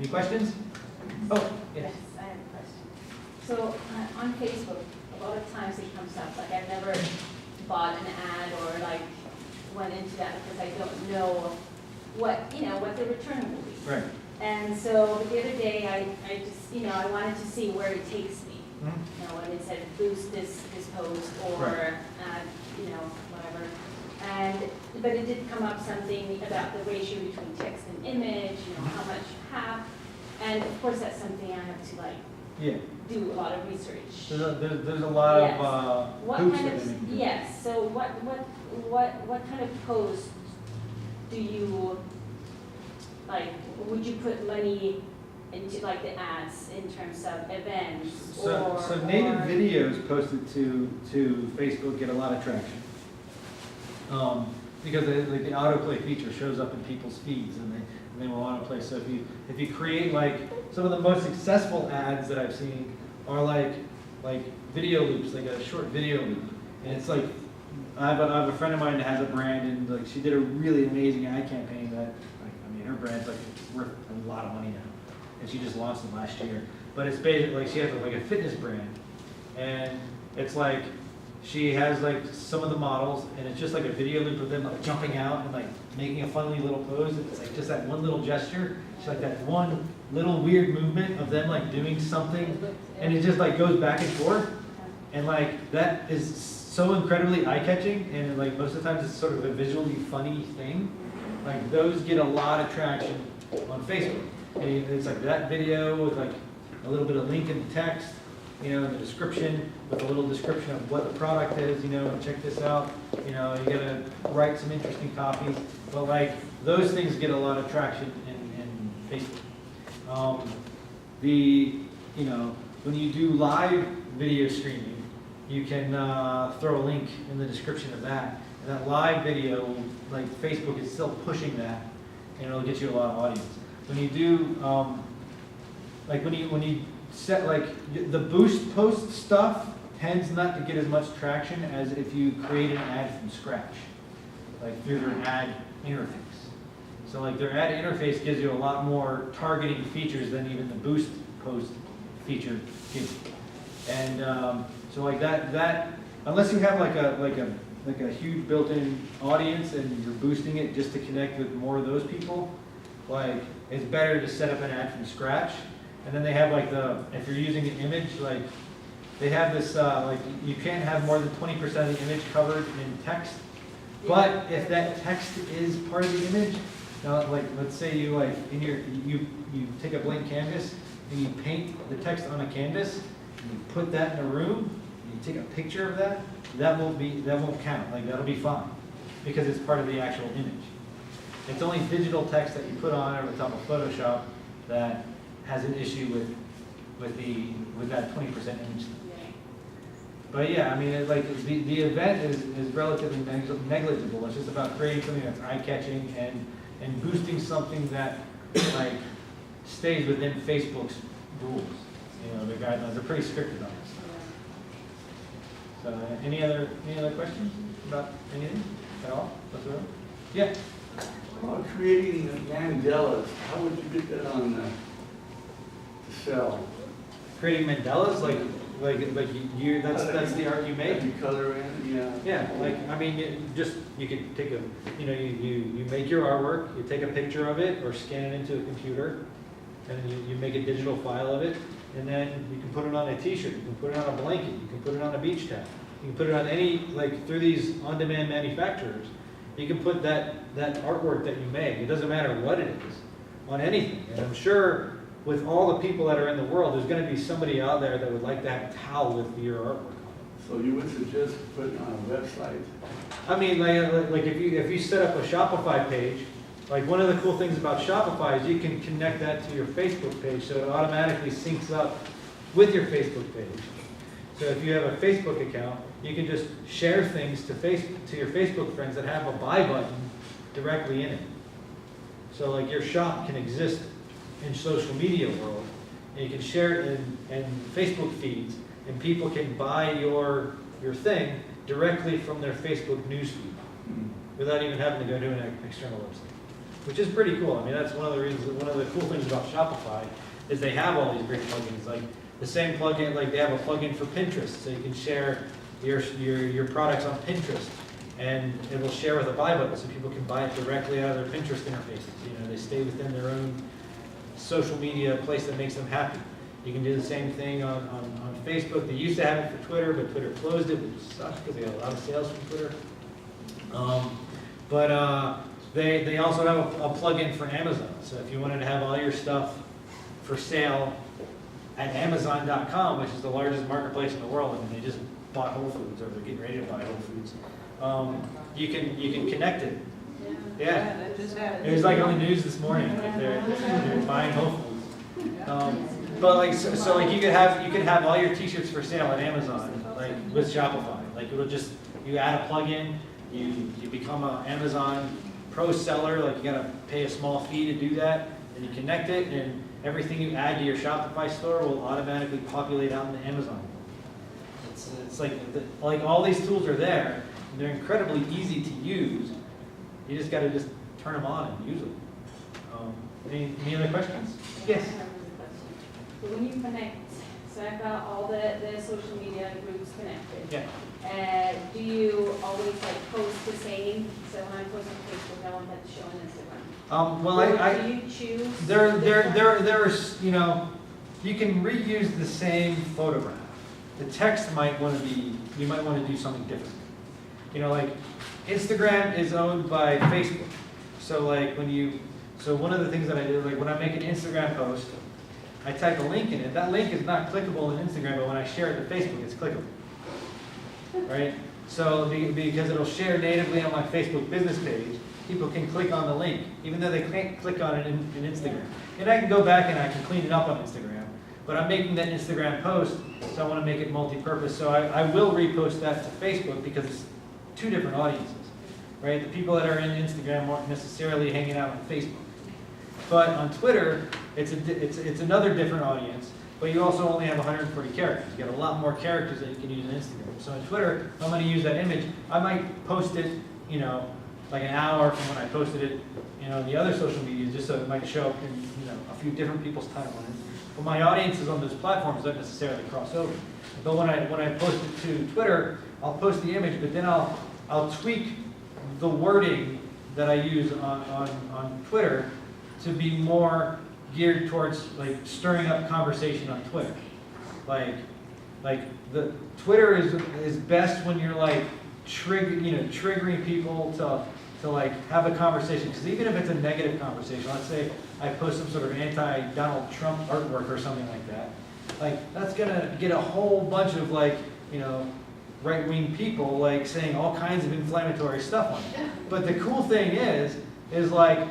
Any questions? Oh, yes. Yes, I have a question. So on Facebook, a lot of times it comes up, like I've never bought an ad or like went into that because I don't know what the return will be. Right. And so the other day, I just, I wanted to see where it takes me. Mm-hmm. When it said boost this post or, Right. whatever. But it did come up something about the ratio between text and image, how much you have. And of course, that's something I have to Yeah. do a lot of research. There's a lot Yes. of What hoops kind that of, they need to do. yes, so what kind of post do you, would you put money into like the ads in terms of events So native videos posted to Facebook get a lot of traction. Because the autoplay feature shows up in people's feeds and they will autoplay. So if you create some of the most successful ads that I've seen are like video loops, like a short video loop. And it's like, I have a friend of mine that has a brand and she did a really amazing ad campaign that, her brand's worth a lot of money now. And she just launched it last year. But it's basically she has a fitness brand. And it's she has some of the models and it's just like a video loop of them jumping out and making a funny little pose. It's just that one little gesture. It's that one little weird movement of them doing something, and it just goes back and forth. And that is so incredibly eye-catching, and most of the times it's sort of a visually funny thing. Those get a lot of traction on Facebook. And it's that video with a little bit of link in the text, in the description, with a little description of what the product is, check this out. You gotta write some interesting copy. But those things get a lot of traction in Facebook. When you do live video streaming, you can throw a link in the description of that. And that live video, Facebook is still pushing that, and it'll get you a lot of audience. When you do, when you set the boost post stuff tends not to get as much traction as if you create an ad from scratch, through their ad interface. So their ad interface gives you a lot more targeting features than even the boost post feature gives you. And so that unless you have a huge built-in audience and you're boosting it just to connect with more of those people, it's better to set up an ad from scratch. And then they have if you're using an image, they have this, you can't have more than 20% of the image covered in text. But if that text is part of the image, now let's say you you take a blank canvas and you paint the text on a canvas and you put that in a room and you take a picture of that, that won't count. That'll be fine because it's part of the actual image. It's only digital text that you put on over the top of Photoshop that has an issue with that 20% image. But yeah, the event is relatively negligible. It's just about creating something that's eye-catching and boosting something that stays within Facebook's rules. The guidelines are pretty strict about this. So any other questions about anything at all whatsoever? Yeah. Well, creating mandalas, how would you get that on to sell? Creating mandalas, that's the art you make. You color in, yeah. Yeah, you could take you make your artwork, you take a picture of it or scan it into a computer, and then you make a digital file of it, and then you can put it on a t-shirt, you can put it on a blanket, you can put it on a beach towel, you can put it on any, through these on-demand manufacturers, you can put that artwork that you make, it doesn't matter what it is, on anything. And I'm sure with all the people that are in the world, there's going to be somebody out there that would like to have a towel with your artwork on it. So you would suggest putting it on a website? If you set up a Shopify page, one of the cool things about Shopify is you can connect that to your Facebook page, so it automatically syncs up with your Facebook page. So if you have a Facebook account, you can just share things to your Facebook friends that have a buy button directly in it. So your shop can exist in social media world, and you can share it in Facebook feeds, and people can buy your thing directly from their Facebook newsfeed without even having to go to an external website. which is pretty cool. I mean, that's one of the reasons, one of the cool things about Shopify is they have all these great plugins. Like the same plugin, like they have a plugin for Pinterest, so you can share your products on Pinterest, and it will share with a buy button, so people can buy it directly out of their Pinterest interfaces. You know, they stay within their own social media place that makes them happy. You can do the same thing on Facebook. They used to have it for Twitter, but Twitter closed it, which sucks because they got a lot of sales from Twitter. They also have a plugin for Amazon. So if you wanted to have all your stuff for sale at Amazon.com, which is the largest marketplace in the world, and they just bought Whole Foods, or they're getting ready to buy Whole Foods, you can connect it. Yeah. That just happened. It was like on the news this morning, like they're buying Whole Foods. But like so like you could have all your T-shirts for sale at Amazon, like with Shopify. Like it'll just, you add a plugin, you become an Amazon Pro seller. Like you gotta pay a small fee to do that, and you connect it, and everything you add to your Shopify store will automatically populate out in the Amazon. It's like all these tools are there, and they're incredibly easy to use. You just gotta just turn them on and use them. Any other questions? Yes. I have another question. So when you connect, so I've got all the social media groups connected. Yeah. Do you always like post the same? So when I post on Facebook, I want that to show on Instagram. Well, Or do you choose? there's, you know, you can reuse the same photograph. The text you might want to do something different. You know, like Instagram is owned by Facebook. So like so one of the things that I do, like when I make an Instagram post, I type a link in it. That link is not clickable in Instagram, but when I share it to Facebook, it's clickable. Right? So because it'll share natively on my Facebook business page, people can click on the link, even though they can't click on it in Instagram. And I can go back and I can clean it up on Instagram. But I'm making that Instagram post, so I want to make it multi-purpose. So I will repost that to Facebook because it's two different audiences. Right? The people that are in Instagram aren't necessarily hanging out on Facebook. But on Twitter, it's another different audience, but you also only have 140 characters. You got a lot more characters that you can use on Instagram. So on Twitter, if I'm going to use that image, I might post it, you know, like an hour from when I posted it, you know, in the other social media, just so it might show up in, you know, a few different people's timelines. But my audiences on those platforms don't necessarily cross over. But when I post it to Twitter, I'll post the image, but then I'll tweak the wording that I use on Twitter to be more geared towards like stirring up conversation on Twitter. Like the Twitter is best when you're like triggering people to like have a conversation. Because even if it's a negative conversation, let's say I post some sort of anti-Donald Trump artwork or something like that, like that's gonna get a whole bunch of like, you know, right-wing people like saying all kinds of inflammatory stuff on it. But the cool thing is like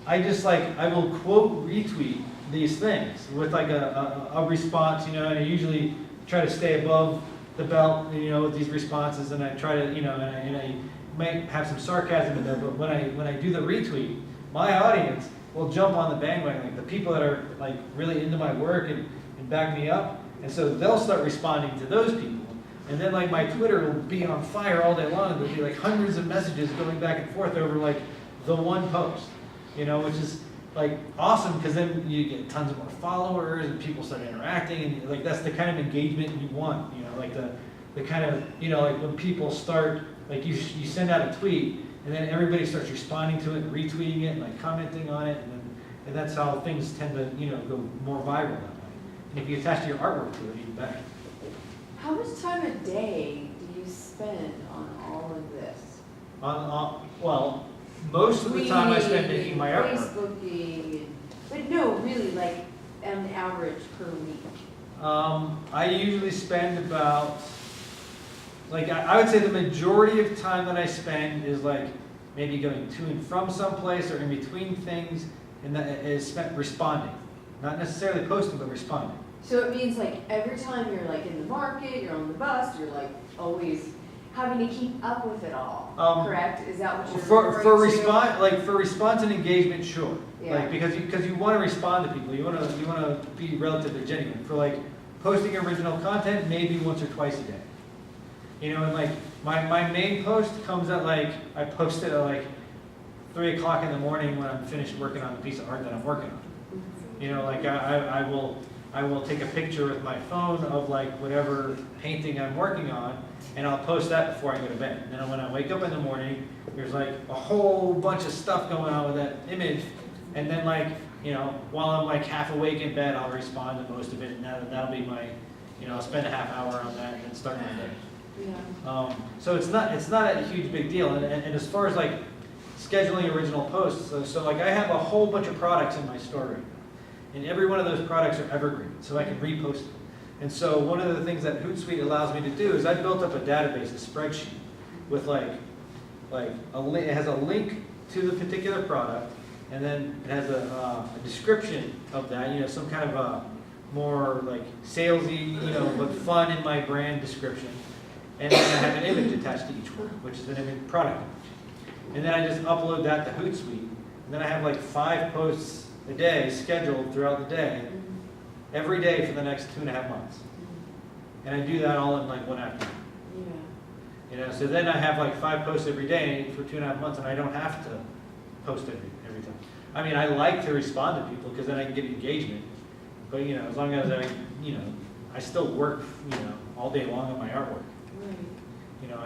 I will quote retweet these things with like a response, you know, and I usually try to stay above the belt, you know, with these responses, and I try to, you know, and I might have some sarcasm in there, but when I do the retweet, my audience will jump on the bandwagon, like the people that are like really into my work and back me up, and so they'll start responding to those people, and then like my Twitter will be on fire all day long. There'll be like hundreds of messages going back and forth over like the one post. You know, which is like awesome because then you get tons of more followers and people start interacting, and like that's the kind of engagement you want. You know, like the kind of, you know, like when people start, like you send out a tweet and then everybody starts responding to it and retweeting it and like commenting on it, and that's how things tend to, you know, go more viral that way. And if you attach your artwork to it, even better. How much time a day do you spend on all of this? Well, most of the time I spend making my artwork. Facebooking, but no, really, like on average per week. I usually spend about, like I would say the majority of time that I spend is like maybe going to and from someplace or in between things, and that is spent responding. Not necessarily posting, but responding. So it means like every time you're like in the market, you're on the bus, you're like always having to keep up with it all, correct? Is that what you're for response and engagement, sure. Yeah. Like because you want to respond to people, you want to be relatively genuine. For like posting original content, maybe once or twice a day. You know, and like my main post comes at like I post it at like 3 o'clock in the morning when I'm finished working on the piece of art that I'm working on. You know, like I will take a picture with my phone of like whatever painting I'm working on, and I'll post that before I go to bed. And then when I wake up in the morning, there's like a whole bunch of stuff going on with that image, and then like, you know, while I'm like half awake in bed, I'll respond to most of it, and that'll be my, you know, I'll spend a half hour on that and then start my day. Yeah. So it's not a huge big deal. And as far as like scheduling original posts, so like I have a whole bunch of products in my store right now. And every one of those products are evergreen, so I can repost them. And so one of the things that Hootsuite allows me to do is I built up a database, a spreadsheet, with like it has a link to the particular product, and then it has a description of that, you know, some kind of a more like salesy, you know, but fun in my brand description. And then I have an image attached to each one, which is an image product image. And then I just upload that to Hootsuite, and then I have like 5 posts a day scheduled throughout the day, every day for the next 2.5 months. And I do that all in like one afternoon. Yeah. You know, so then I have like 5 posts every day for 2.5 months, and I don't have to post every time. I mean, I like to respond to people because then I can get engagement. But you know, as long as I still work, you know, all day long on my artwork. Right. You know,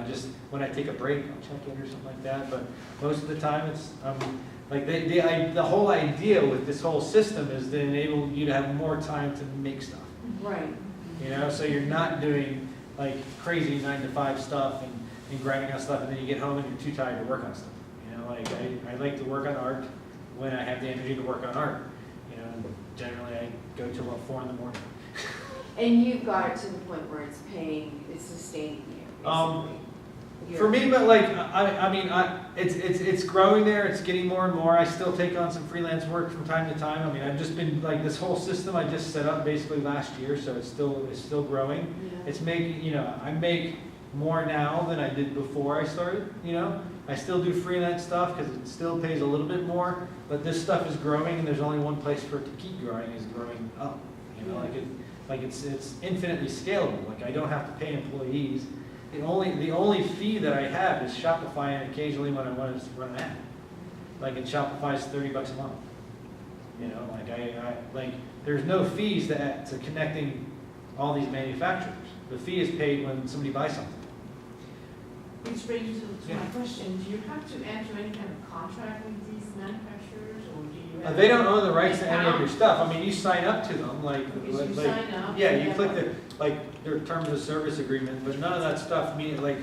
when I take a break, I'll check in or something like that. But most of the time, it's like the whole idea with this whole system is to enable you to have more time to make stuff. Right. You know, so you're not doing like crazy 9-to-5 stuff and grinding on stuff, and then you get home and you're too tired to work on stuff. You know, like I like to work on art when I have the energy to work on art. You know, and generally I go till about 4 in the morning. And you've got it to the point where it's sustaining you, basically. For me, but like I mean, it's growing there. It's getting more and more. I still take on some freelance work from time to time. I mean, I've just been like this whole system I just set up basically last year, so it's still growing. Yeah. It's making, you know, I make more now than I did before I started. You know, I still do freelance stuff because it still pays a little bit more, but this stuff is growing, and there's only one place for it to keep growing, is growing up. You know, it's infinitely scalable. Like I don't have to pay employees. The only fee that I have is Shopify, and occasionally when I want to run an ad. Like, and Shopify's $30 a month. You know, like I like there's no fees to connecting all these manufacturers. The fee is paid when somebody buys something. Which brings to Yeah. my question, do you have to enter any kind of contract with these manufacturers, or do you have? They don't own the rights to any of your stuff. I mean, you sign up to them, like, Because you sign up. yeah, you and click then- their terms of service agreement, but none of that stuff means, like,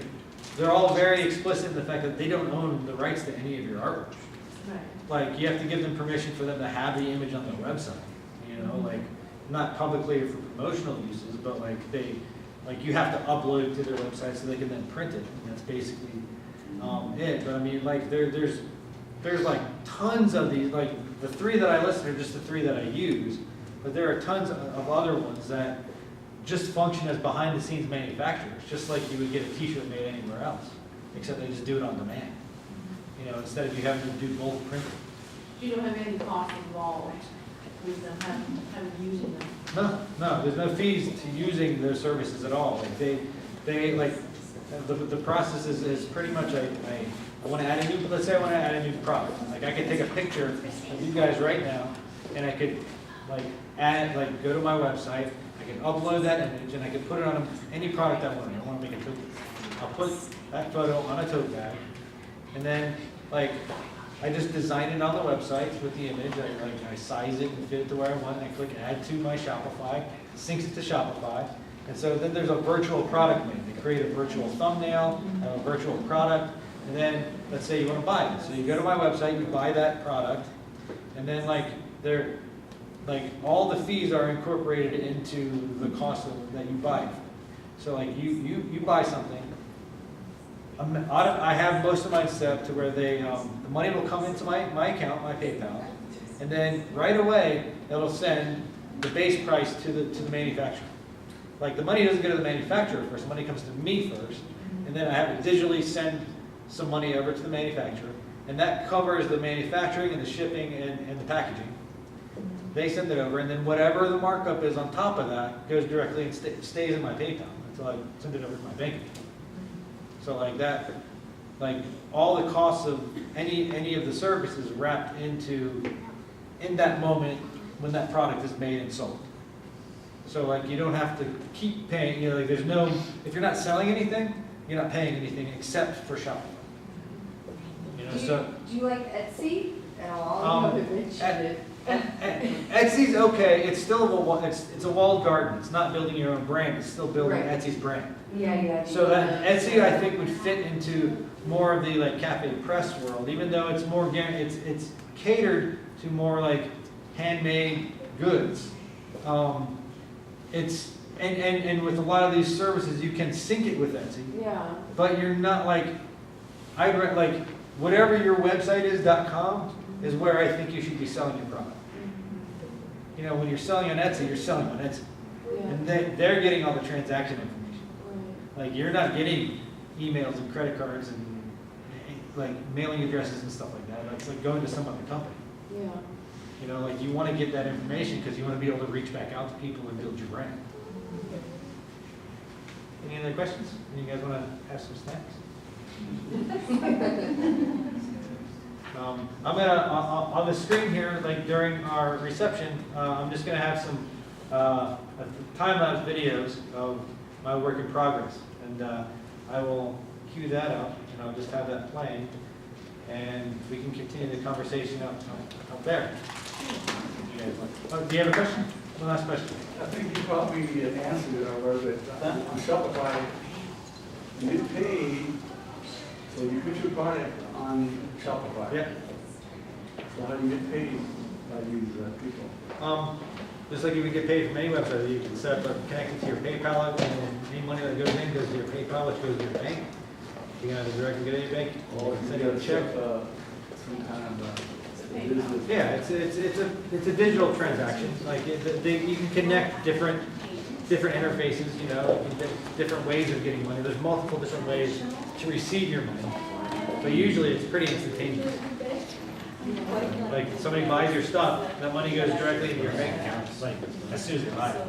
they're all very explicit in the fact that they don't own the rights to any of your artwork. Right. Like, you have to give them permission for them to have the image on their website, you know, like, not publicly or for promotional uses, but like you have to upload it to their website so they can then print it, and that's basically it. But I mean, like, there's like tons of these, like, the 3 that I listed are just the 3 that I use, but there are tons of other ones that just function as behind-the-scenes manufacturers, just like you would get a t-shirt made anywhere else, except they just do it on demand. You know, instead of you having to do bulk printing. You don't have any cost involved with them having using them? No, there's no fees to using their services at all. Like they like, the process is pretty much I want to add a new, let's say I want to add a new product. Like I could take a picture of you guys right now, and I could go to my website, I can upload that image, and I can put it on any product I want. I want to make a tote bag. I'll put that photo on a tote bag, and then like I just design it on the website with the image. I size it and fit it to where I want, and I click add to my Shopify, it syncs it to Shopify, and so then there's a virtual product made. They create a virtual thumbnail, a virtual product, and then let's say you want to buy it. So you go to my website, you buy that product, and then all the fees are incorporated into the cost that you buy it. So like you buy something. I have most of mine set up to where the money will come into my account, my PayPal, and then right away it'll send the base price to the manufacturer. Like the money doesn't go to the manufacturer first, the money comes to me first, and then I have to digitally send some money over to the manufacturer, and that covers the manufacturing and the shipping and the packaging. They send it over, and then whatever the markup is on top of that goes directly and stays in my PayPal until I send it over to my bank account. So like like all the costs of any of the services wrapped in that moment when that product is made and sold. So like you don't have to keep paying, like there's no, if you're not selling anything, you're not paying anything except for Shopify. Do you like Etsy at all? You haven't mentioned it. Etsy's okay. It's still it's a walled garden. It's not building your own brand. It's still building Right. Etsy's brand. Yeah. So that Etsy, I think, would fit into more of the like cafe press world, even though it's more it's catered to more like handmade goods. It's and with a lot of these services, you can sync it with Etsy, Yeah. but you're not like like whatever your website is .com is where I think you should be selling your product. You know, when you're selling on Etsy, you're selling on Etsy, Yeah. and they're getting all the transaction information. Right. Like you're not getting emails and credit cards and like mailing addresses and stuff like that. That's like going to some other company. Yeah. You know, like you want to get that information because you want to be able to reach back out to people and build your brand. Any other questions? You guys want to have some snacks? I'm gonna on the screen here, like during our reception, I'm just gonna have some time-lapse videos of my work in progress, and I will cue that up, and I'll just have that playing, and we can continue the conversation up there. You guys want- do you have a question? One last question. I think you probably answered it already, but on Shopify, you get paid, so you put your product on Shopify. Yeah. So how do you get paid by these people? Just like you would get paid from any website, you can set up connect it to your PayPal, and any money that goes in goes to your PayPal, which goes to your bank. You can either directly get any bank, or Or send you you a gotta check. check some kind of business? Yeah, it's a digital transaction. Like you can connect different interfaces, you know, different ways of getting money. There's multiple different ways to receive your money, but usually it's pretty instantaneous. Like somebody buys your stuff, that money goes directly into your bank account, like as soon as they buy it.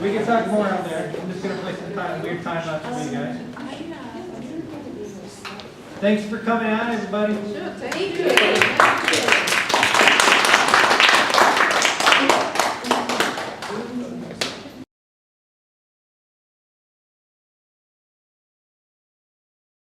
We can talk more out there. I'm just gonna play some weird time lapse for you guys. Thanks for coming out, everybody. Thank you.